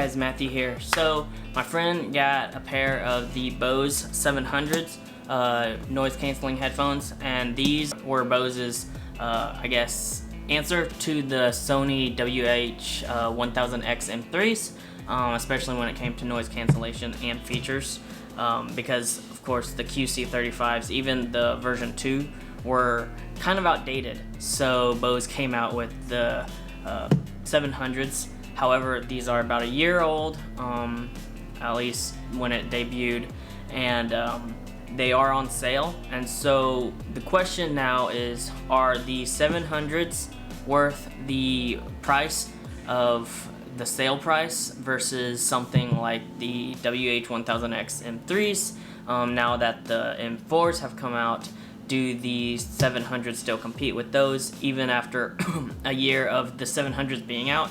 guys, Matthew here. So my friend got a pair of the Bose 700s noise canceling headphones, and these were Bose's I guess answer to the Sony WH-1000X M3s, especially when it came to noise cancellation and features, because of course the QC35s, even the version 2, were kind of outdated. So Bose came out with the 700s. However, these are about a year old, at least when it debuted, and they are on sale. And so the question now is, are the 700s worth the price of the sale price versus something like the WH-1000X M3s? Now that the M4s have come out, do the 700s still compete with those even after a year of the 700s being out?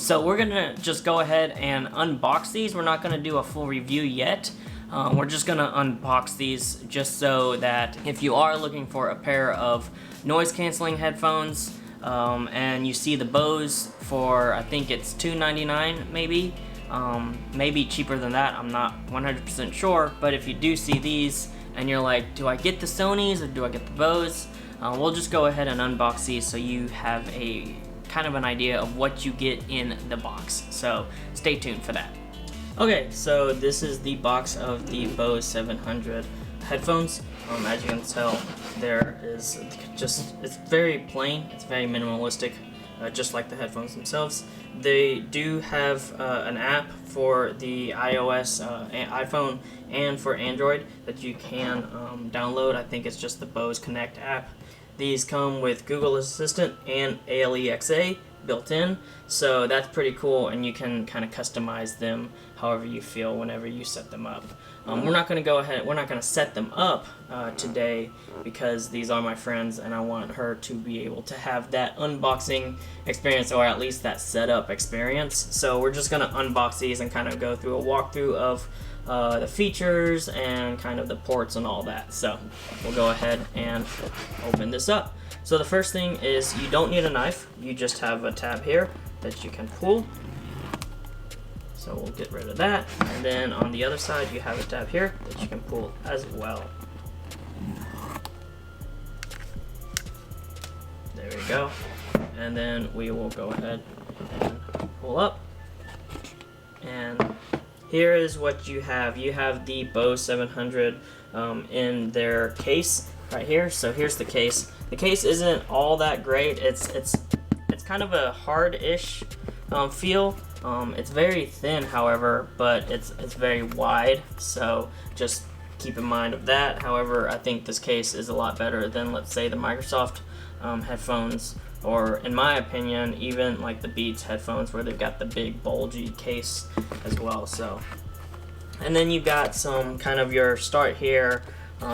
So we're gonna just go ahead and unbox these. We're not gonna do a full review yet. We're just gonna unbox these just so that if you are looking for a pair of noise canceling headphones, and you see the Bose for, I think it's $299 maybe, maybe cheaper than that, I'm not 100% sure, but if you do see these and you're like, do I get the Sonys or do I get the Bose? We'll just go ahead and unbox these so you have a kind of an idea of what you get in the box. So stay tuned for that. Okay, so this is the box of the Bose 700 headphones. As you can tell, there is just, it's very plain, it's very minimalistic, just like the headphones themselves. They do have an app for the iOS, iPhone, and for Android that you can download. I think it's just the Bose Connect app. These come with Google Assistant and Alexa built in, so that's pretty cool, and you can kind of customize them however you feel whenever you set them up. We're not going to set them up today because these are my friends and I want her to be able to have that unboxing experience, or at least that setup experience. So we're just going to unbox these and kind of go through a walkthrough of the features and kind of the ports and all that. So we'll go ahead and open this up. So the first thing is, you don't need a knife, you just have a tab here that you can pull. So we'll get rid of that, and then on the other side you have a tab here that you can pull as well. There we go. And then we will go ahead and pull up, and here is what you have. You have the Bose 700 in their case right here. So here's the case. The case isn't all that great. It's kind of a hard-ish feel. It's very thin, however, but it's very wide, so just keep in mind of that. However, I think this case is a lot better than, let's say, the Microsoft headphones, or in my opinion, even like the Beats headphones, where they've got the big bulgy case as well. So, and then you've got some kind of your start here,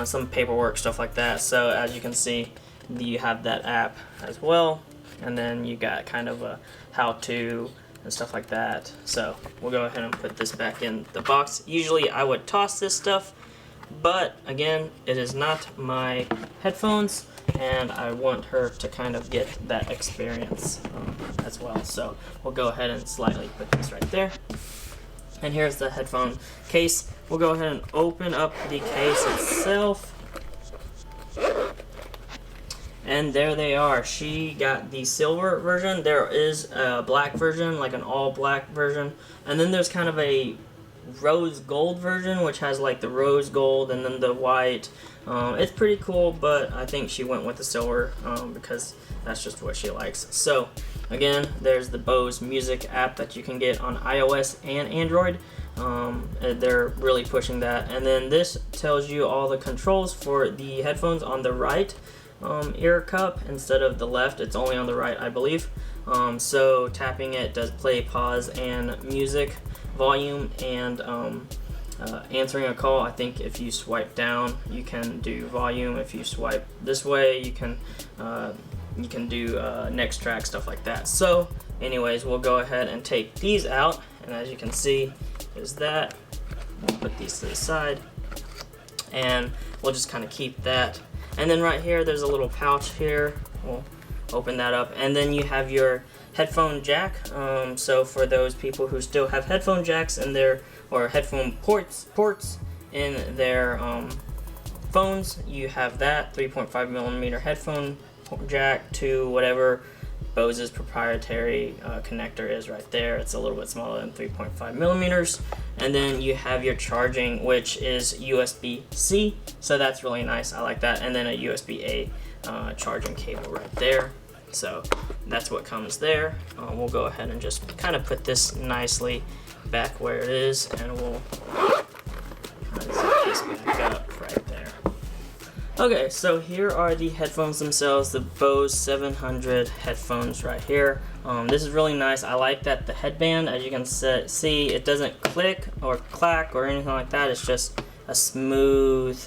some paperwork, stuff like that. So as you can see, you have that app as well, and then you got kind of a how-to and stuff like that. So we'll go ahead and put this back in the box. Usually I would toss this stuff, but again, it is not my headphones, and I want her to kind of get that experience as well. So we'll go ahead and slightly put this right there. And here's the headphone case. We'll go ahead and open up the case itself. And there they are. She got the silver version. There is a black version, like an all black version. And then there's kind of a rose gold version, which has like the rose gold and then the white. It's pretty cool, but I think she went with the silver because that's just what she likes. So again, there's the Bose Music app that you can get on iOS and Android. They're really pushing that. And then this tells you all the controls for the headphones on the right ear cup instead of the left. It's only on the right, I believe. So tapping it does play, pause, and music, volume, and answering a call. I think if you swipe down, you can do volume. If you swipe this way, you can do next track, stuff like that. So anyways, we'll go ahead and take these out, and as you can see, there's that. We'll put these to the side, and we'll just kind of keep that. And then right here, there's a little pouch here. We'll open that up, and then you have your headphone jack. So for those people who still have headphone jacks in their, or headphone ports in their phones, you have that 3.5 millimeter headphone jack to whatever Bose's proprietary connector is right there. It's a little bit smaller than 3.5 millimeters. And then you have your charging, which is USB-C, so that's really nice. I like that. And then a USB-A charging cable right there. So that's what comes there. We'll go ahead and just kind of put this nicely back where it is, and we'll zip this back up right there. Okay, so here are the headphones themselves, the Bose 700 headphones right here. This is really nice. I like that the headband, as you can see, it doesn't click or clack or anything like that. It's just a smooth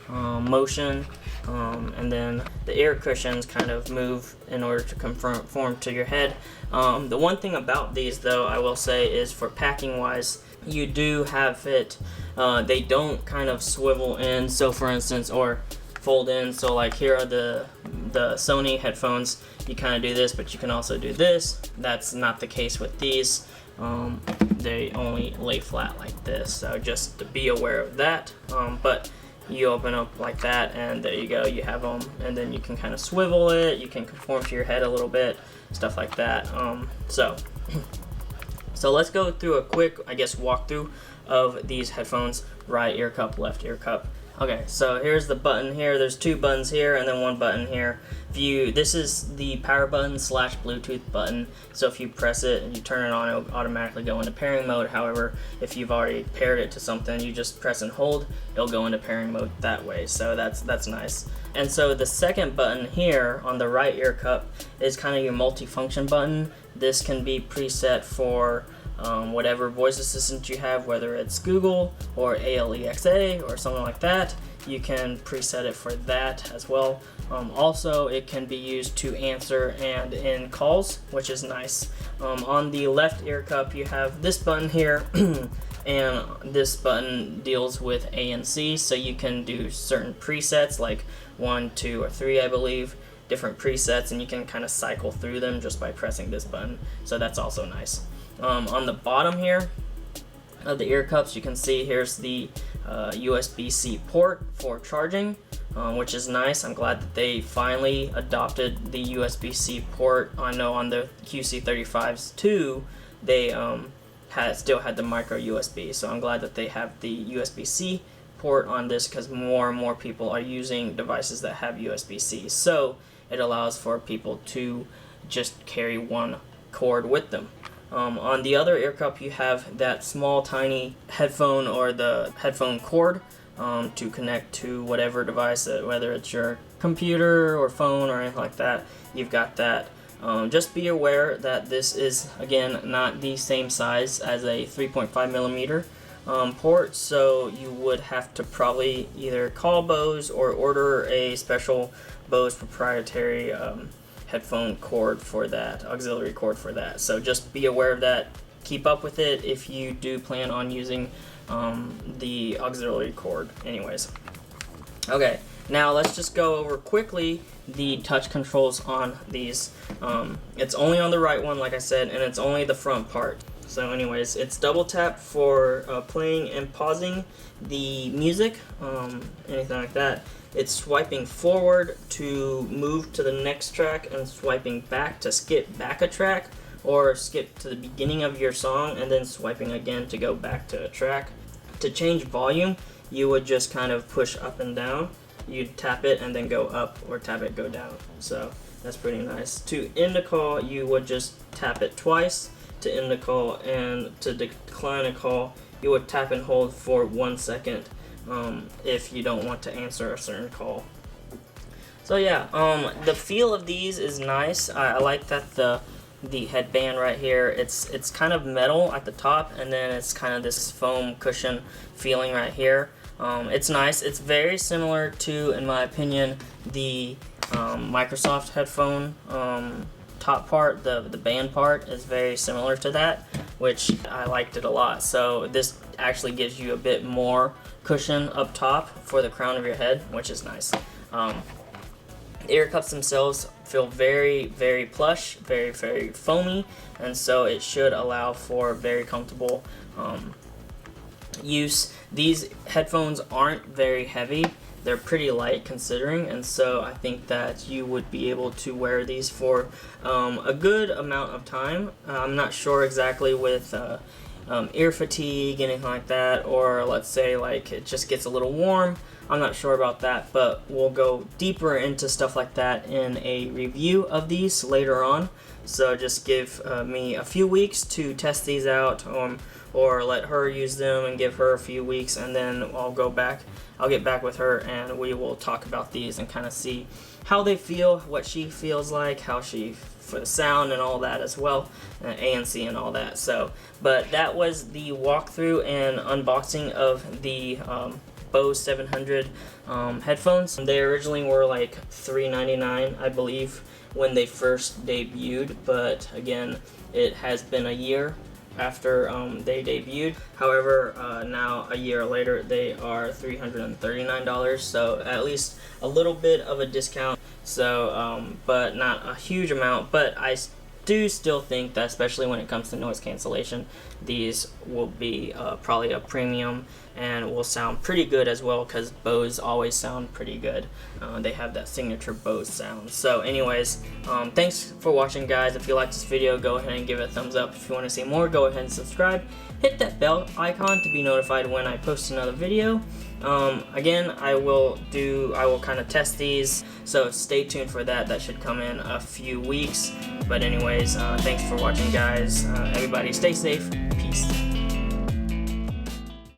motion. And then the ear cushions kind of move in order to conform to your head. The one thing about these, though, I will say, is for packing wise, you do have it, they don't kind of swivel in, so for instance, or fold in. So like here are the Sony headphones, you kind of do this, but you can also do this. That's not the case with these. They only lay flat like this, so just to be aware of that. But you open up like that, and there you go, you have them, and then you can kind of swivel it, you can conform to your head a little bit, stuff like that. So let's go through a quick, I guess, walkthrough of these headphones. Right ear cup, left ear cup. Okay, so here's the button here. There's two buttons here and then one button here. This is the power button / Bluetooth button. So if you press it and you turn it on, it'll automatically go into pairing mode. However, if you've already paired it to something, you just press and hold, it'll go into pairing mode that way. So that's nice. And so the second button here on the right ear cup is kind of your multi-function button. This can be preset for whatever voice assistant you have, whether it's Google or Alexa or something like that. You can preset it for that as well. Also, it can be used to answer and in calls, which is nice. On the left ear cup, you have this button here, and this button deals with ANC, so you can do certain presets, like 1, 2, or 3, I believe, different presets, and you can kind of cycle through them just by pressing this button. So that's also nice. On the bottom here of the ear cups, you can see here's the USB-C port for charging, which is nice. I'm glad that they finally adopted the USB-C port. I know on the QC35s too, they still had the micro USB, so I'm glad that they have the USB-C port on this, because more and more people are using devices that have USB-C. So it allows for people to just carry one cord with them. On the other ear cup, you have that small tiny headphone, or the headphone cord, to connect to whatever device, whether it's your computer or phone or anything like that. You've got that. Just be aware that this is, again, not the same size as a 3.5 millimeter port, so you would have to probably either call Bose or order a special Bose proprietary headphone cord for that, auxiliary cord for that. So just be aware of that. Keep up with it if you do plan on using the auxiliary cord anyways. Okay, now let's just go over quickly the touch controls on these. It's only on the right one, like I said, and it's only the front part. So anyways, it's double tap for playing and pausing the music, anything like that. It's swiping forward to move to the next track, and swiping back to skip back a track, or skip to the beginning of your song and then swiping again to go back to a track. To change volume, you would just kind of push up and down. You'd tap it and then go up, or tap it, go down. So that's pretty nice. To end a call, you would just tap it twice to end the call, and to decline a call, you would tap and hold for 1 second if you don't want to answer a certain call. So yeah, the feel of these is nice. I like that the headband right here, it's kind of metal at the top, and then it's kind of this foam cushion feeling right here. It's nice. It's very similar to, in my opinion, the Microsoft headphone top part. The band part is very similar to that, which I liked it a lot. So this actually gives you a bit more cushion up top for the crown of your head, which is nice. The ear cups themselves feel very, very plush, very, very foamy, and so it should allow for very comfortable use. These headphones aren't very heavy. They're pretty light considering, and so I think that you would be able to wear these for a good amount of time. I'm not sure exactly with ear fatigue, anything like that, or let's say like it just gets a little warm. I'm not sure about that, but we'll go deeper into stuff like that in a review of these later on. So just give me a few weeks to test these out, or let her use them and give her a few weeks, and then I'll get back with her and we will talk about these and kind of see how they feel, what she feels like, how she for the sound and all that as well, ANC and all that. So, but that was the walkthrough and unboxing of the Bose 700 headphones. They originally were like $399, I believe, when they first debuted, but again, it has been a year after they debuted. However, now a year later, they are $339, so at least a little bit of a discount. So, but not a huge amount, but I do still think that, especially when it comes to noise cancellation, these will be probably a premium and will sound pretty good as well, because Bose always sound pretty good. They have that signature Bose sound. So anyways, thanks for watching, guys. If you liked this video, go ahead and give it a thumbs up. If you want to see more, go ahead and subscribe. Hit that bell icon to be notified when I post another video. Again, I will kind of test these, so stay tuned for that. That should come in a few weeks. But anyways, thanks for watching, guys. Everybody stay safe. Peace.